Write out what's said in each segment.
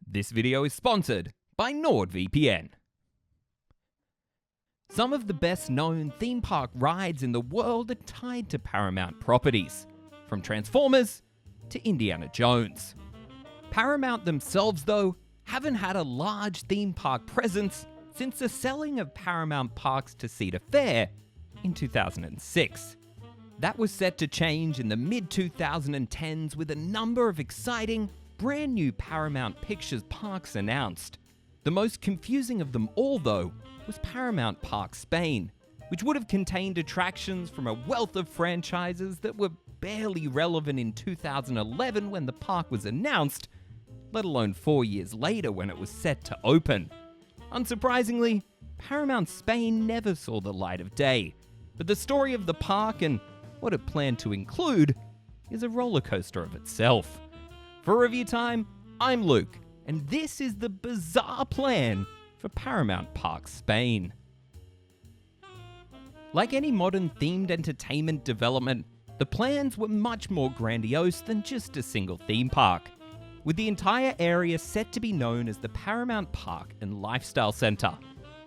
This video is sponsored by NordVPN. Some of the best known theme park rides in the world are tied to Paramount properties, from Transformers to Indiana Jones. Paramount themselves, though, haven't had a large theme park presence since the selling of Paramount Parks to Cedar Fair in 2006. That was set to change in the mid-2010s with a number of exciting, brand new Paramount Pictures parks announced. The most confusing of them all, though, was Paramount Park Spain, which would have contained attractions from a wealth of franchises that were barely relevant in 2011 when the park was announced, let alone 4 years later when it was set to open. Unsurprisingly, Paramount Spain never saw the light of day, but the story of the park and what it planned to include is a roller coaster of itself. For Review Time, I'm Luke, and this is the bizarre plan for Paramount Park Spain. Like any modern themed entertainment development, the plans were much more grandiose than just a single theme park, with the entire area set to be known as the Paramount Park and Lifestyle Centre.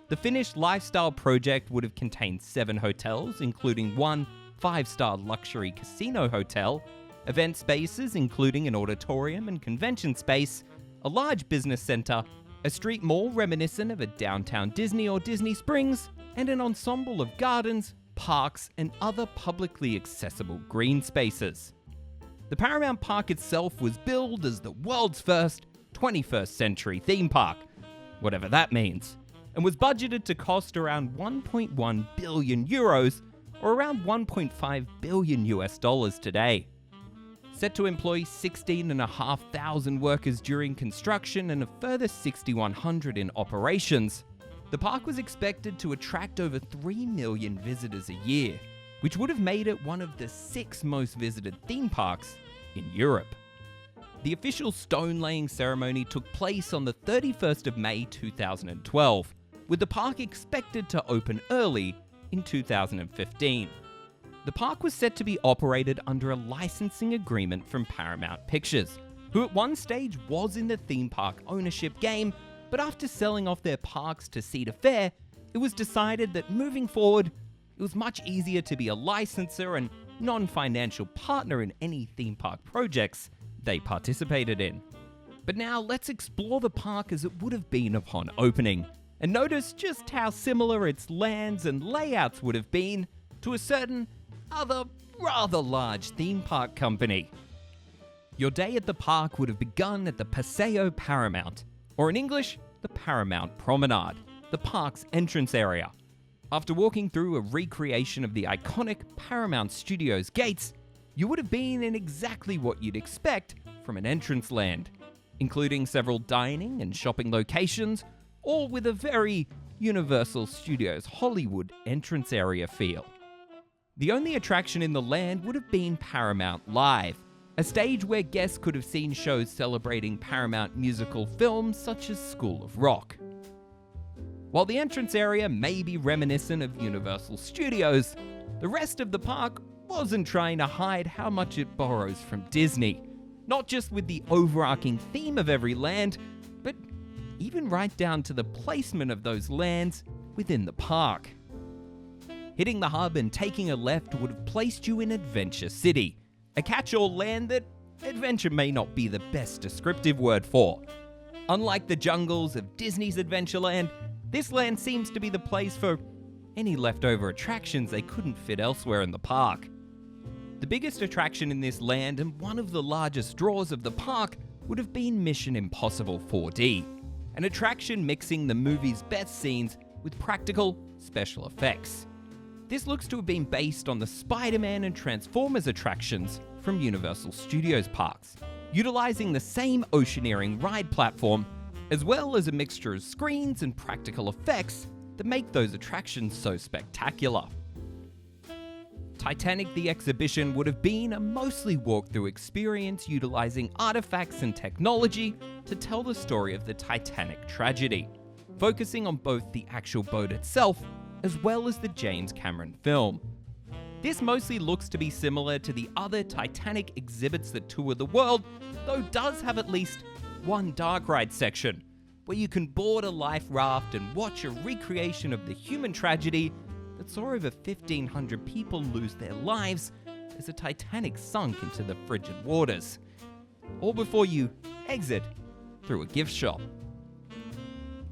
The finished lifestyle project would have contained 7 hotels, including one 5-star luxury casino hotel, event spaces including an auditorium and convention space, a large business centre, a street mall reminiscent of a downtown Disney or Disney Springs, and an ensemble of gardens, parks, and other publicly accessible green spaces. The Paramount Park itself was billed as the world's first 21st century theme park, whatever that means, and was budgeted to cost around 1.1 billion euros, or around $1.5 billion US today. Set to employ 16,500 workers during construction and a further 6,100 in operations, the park was expected to attract over 3 million visitors a year, which would have made it one of the 6 most visited theme parks in Europe. The official stone-laying ceremony took place on the 31st of May 2012, with the park expected to open early in 2015. The park was set to be operated under a licensing agreement from Paramount Pictures, who at one stage was in the theme park ownership game, but after selling off their parks to Cedar Fair, it was decided that moving forward, it was much easier to be a licensor and non-financial partner in any theme park projects they participated in. But now let's explore the park as it would have been upon opening, and notice just how similar its lands and layouts would have been to a certain other rather large theme park company. Your day at the park would have begun at the Paseo Paramount, or in English, the Paramount Promenade, the park's entrance area. After walking through a recreation of the iconic Paramount Studios gates, you would have been in exactly what you'd expect from an entrance land, including several dining and shopping locations, all with a very Universal Studios Hollywood entrance area feel. The only attraction in the land would have been Paramount Live, a stage where guests could have seen shows celebrating Paramount musical films such as School of Rock. While the entrance area may be reminiscent of Universal Studios, the rest of the park wasn't trying to hide how much it borrows from Disney, not just with the overarching theme of every land, but even right down to the placement of those lands within the park. Hitting the hub and taking a left would have placed you in Adventure City, a catch-all land that adventure may not be the best descriptive word for. Unlike the jungles of Disney's Adventureland, this land seems to be the place for any leftover attractions they couldn't fit elsewhere in the park. The biggest attraction in this land and one of the largest draws of the park would have been Mission Impossible 4D, an attraction mixing the movie's best scenes with practical special effects. This looks to have been based on the Spider-Man and Transformers attractions from Universal Studios parks, utilizing the same oceaneering ride platform, as well as a mixture of screens and practical effects that make those attractions so spectacular. Titanic the Exhibition would have been a mostly walk-through experience utilizing artifacts and technology to tell the story of the Titanic tragedy, focusing on both the actual boat itself as well as the James Cameron film. This mostly looks to be similar to the other Titanic exhibits that tour the world, though does have at least one dark ride section, where you can board a life raft and watch a recreation of the human tragedy that saw over 1,500 people lose their lives as the Titanic sunk into the frigid waters. All before you exit through a gift shop.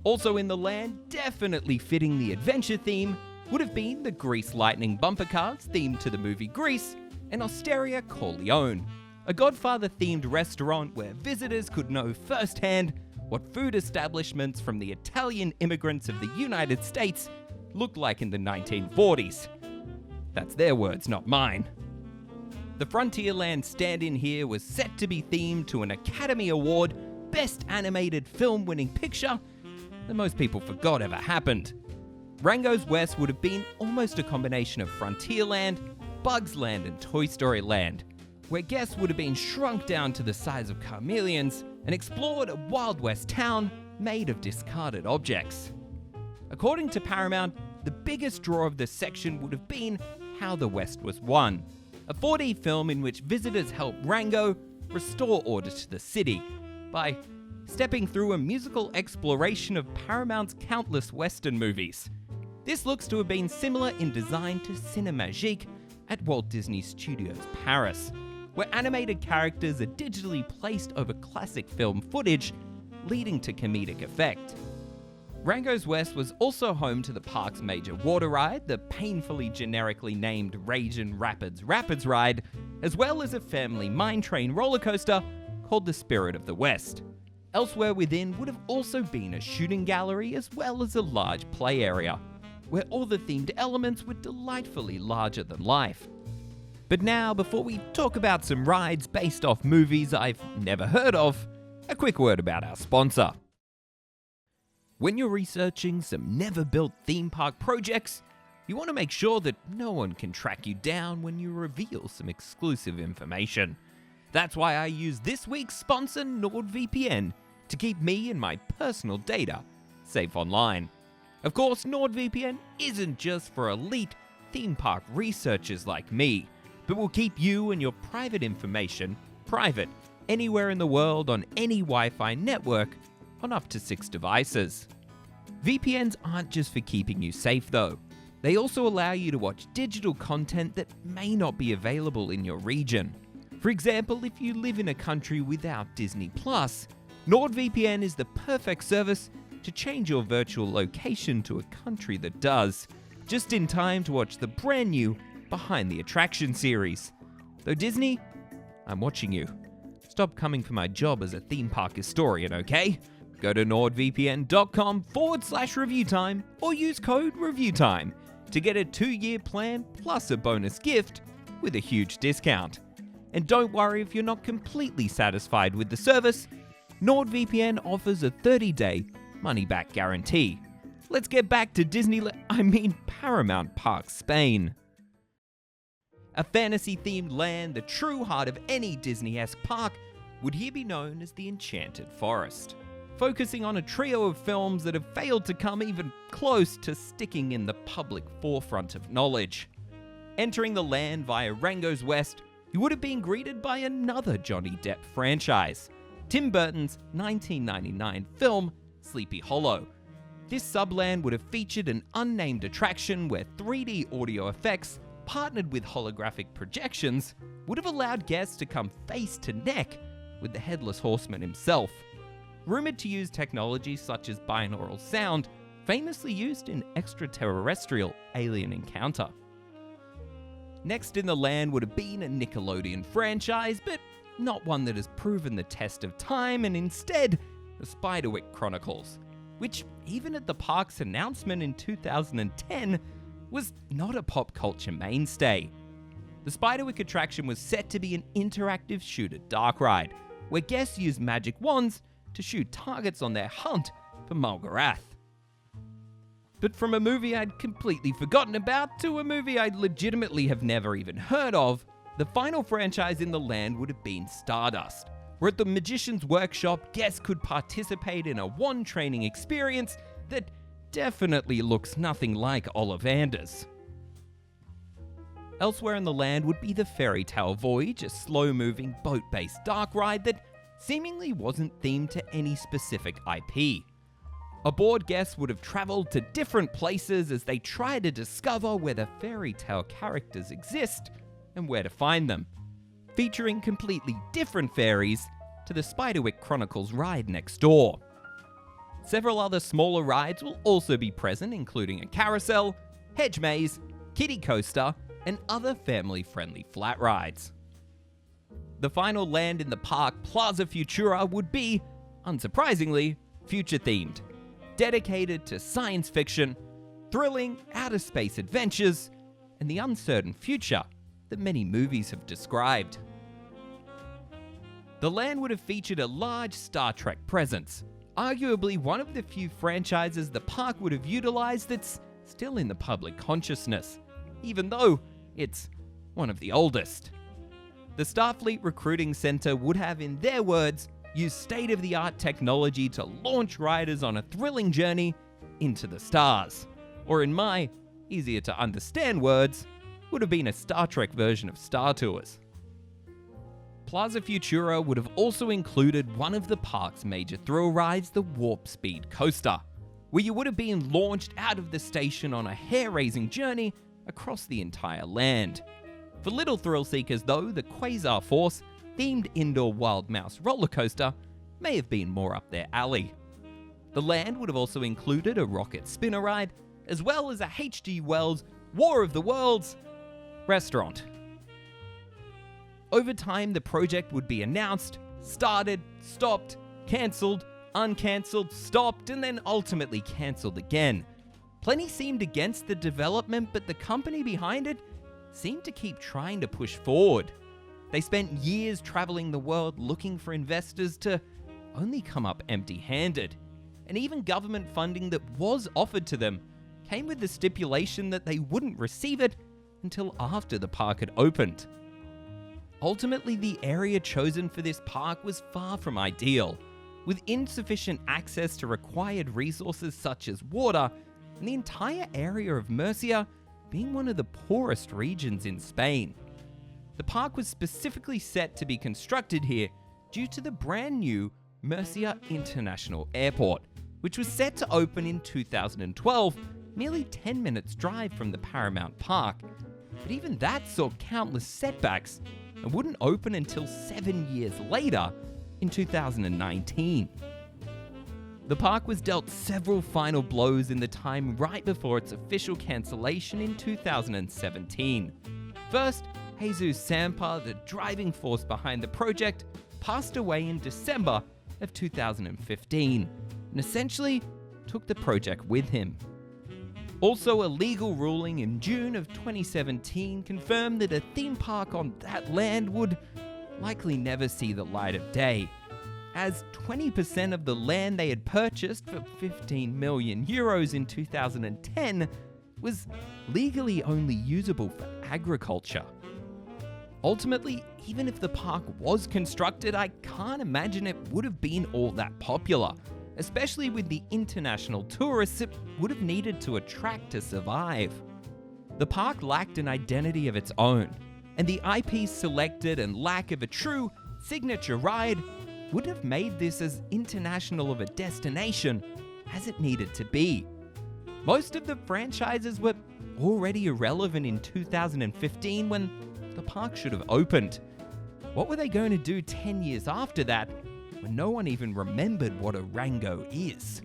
Also in the land, definitely fitting the adventure theme, would have been the Grease Lightning bumper cars themed to the movie Grease, and Osteria Corleone, a Godfather-themed restaurant where visitors could know firsthand what food establishments from the Italian immigrants of the United States looked like in the 1940s. That's their words, not mine. The Frontierland stand-in here was set to be themed to an Academy Award Best Animated Film winning picture that most people forgot ever happened. Rango's West would have been almost a combination of Frontierland, Bugs Land, and Toy Story Land, where guests would have been shrunk down to the size of chameleons and explored a Wild West town made of discarded objects. According to Paramount, the biggest draw of this section would have been How the West Was Won, a 4D film in which visitors help Rango restore order to the city by stepping through a musical exploration of Paramount's countless Western movies. This looks to have been similar in design to Cinemagique at Walt Disney Studios Paris, where animated characters are digitally placed over classic film footage, leading to comedic effect. Rango's West was also home to the park's major water ride, the painfully generically named Ragin' Rapids ride, as well as a family mine train roller coaster called the Spirit of the West. Elsewhere within would have also been a shooting gallery as well as a large play area, where all the themed elements were delightfully larger than life. But now, before we talk about some rides based off movies I've never heard of, a quick word about our sponsor. When you're researching some never-built theme park projects, you want to make sure that no one can track you down when you reveal some exclusive information. That's why I use this week's sponsor, NordVPN, to keep me and my personal data safe online. Of course, NordVPN isn't just for elite theme park researchers like me, but will keep you and your private information private anywhere in the world on any Wi-Fi network on up to 6 devices. VPNs aren't just for keeping you safe though. They also allow you to watch digital content that may not be available in your region. For example, if you live in a country without Disney+, NordVPN is the perfect service to change your virtual location to a country that does, just in time to watch the brand new Behind the Attraction series. Though Disney, I'm watching you. Stop coming for my job as a theme park historian, okay? Go to nordvpn.com/ReviewTyme or use code ReviewTyme to get a 2-year plan plus a bonus gift with a huge discount. And don't worry if you're not completely satisfied with the service, NordVPN offers a 30-day money-back guarantee. Let's get back to Paramount Park, Spain. A fantasy-themed land, the true heart of any Disney-esque park, would here be known as the Enchanted Forest, focusing on a trio of films that have failed to come even close to sticking in the public forefront of knowledge. Entering the land via Rango's West, you would have been greeted by another Johnny Depp franchise, Tim Burton's 1999 film, Sleepy Hollow. This subland would have featured an unnamed attraction where 3D audio effects, partnered with holographic projections, would have allowed guests to come face to neck with the Headless Horseman himself. Rumored to use technology such as binaural sound, famously used in extraterrestrial alien encounter. Next in the land would have been a Nickelodeon franchise, but not one that has proven the test of time, and instead, the Spiderwick Chronicles, which, even at the park's announcement in 2010, was not a pop culture mainstay. The Spiderwick attraction was set to be an interactive shooter dark ride, where guests used magic wands to shoot targets on their hunt for Mulgarath. But from a movie I'd completely forgotten about to a movie I'd legitimately have never even heard of, the final franchise in the land would have been Stardust, where at the Magician's Workshop, guests could participate in a wand training experience that definitely looks nothing like Ollivander's. Elsewhere in the land would be the Fairy Tale Voyage, a slow-moving boat-based dark ride that seemingly wasn't themed to any specific IP. Aboard, guests would have travelled to different places as they tried to discover where the fairy tale characters exist and where to find them, featuring completely different fairies to the Spiderwick Chronicles ride next door. Several other smaller rides will also be present, including a carousel, hedge maze, kiddie coaster, and other family-friendly flat rides. The final land in the park, Plaza Futura, would be, unsurprisingly, future-themed, dedicated to science fiction, thrilling outer space adventures, and the uncertain future that many movies have described. The land would have featured a large Star Trek presence, arguably one of the few franchises the park would have utilized that's still in the public consciousness, even though it's one of the oldest. The Starfleet Recruiting Center would have, in their words, used state-of-the-art technology to launch riders on a thrilling journey into the stars. Or in my easier-to-understand words, would have been a Star Trek version of Star Tours. Plaza Futura would have also included one of the park's major thrill rides, the Warp Speed Coaster, where you would have been launched out of the station on a hair-raising journey across the entire land. For little thrill seekers though, the Quasar Force themed indoor Wild Mouse roller coaster may have been more up their alley. The land would have also included a rocket spinner ride, as well as a H.G. Wells' War of the Worlds restaurant. Over time, the project would be announced, started, stopped, cancelled, uncancelled, stopped, and then ultimately cancelled again. Plenty seemed against the development, but the company behind it seemed to keep trying to push forward. They spent years traveling the world looking for investors to only come up empty-handed. And even government funding that was offered to them came with the stipulation that they wouldn't receive it until after the park had opened. Ultimately, the area chosen for this park was far from ideal, with insufficient access to required resources such as water, and the entire area of Murcia being one of the poorest regions in Spain. The park was specifically set to be constructed here due to the brand new Murcia International Airport, which was set to open in 2012, merely 10 minutes drive from the Paramount Park. But even that saw countless setbacks and wouldn't open until 7 years later in 2019. The park was dealt several final blows in the time right before its official cancellation in 2017. First, Jesus Sampa, the driving force behind the project, passed away in December of 2015 and essentially took the project with him. Also, a legal ruling in June of 2017 confirmed that a theme park on that land would likely never see the light of day, as 20% of the land they had purchased for 15 million euros in 2010 was legally only usable for agriculture. Ultimately, even if the park was constructed, I can't imagine it would have been all that popular, especially with the international tourists it would have needed to attract to survive. The park lacked an identity of its own, and the IP selected and lack of a true signature ride would have made this as international of a destination as it needed to be. Most of the franchises were already irrelevant in 2015 when the park should have opened. What were they going to do 10 years after that when no one even remembered what a Rango is?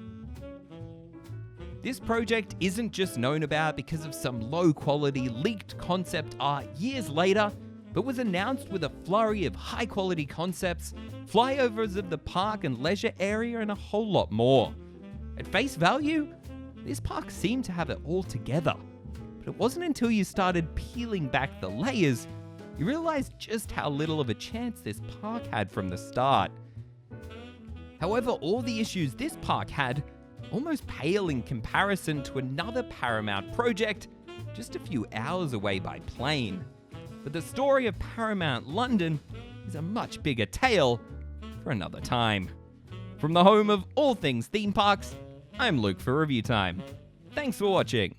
This project isn't just known about because of some low-quality leaked concept art years later, but was announced with a flurry of high-quality concepts, flyovers of the park and leisure area, and a whole lot more. At face value, this park seemed to have it all together. But it wasn't until you started peeling back the layers you realized just how little of a chance this park had from the start. However, all the issues this park had almost pale in comparison to another Paramount project just a few hours away by plane. But the story of Paramount London is a much bigger tale for another time. From the home of all things theme parks, I'm Luke for ReviewTyme. Thanks for watching.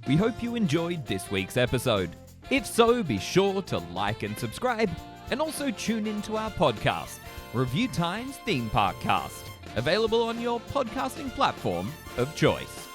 We hope you enjoyed this week's episode. If so, be sure to like and subscribe, And also tune into our podcast, ReviewTyme's Theme Park Cast, available on your podcasting platform of choice.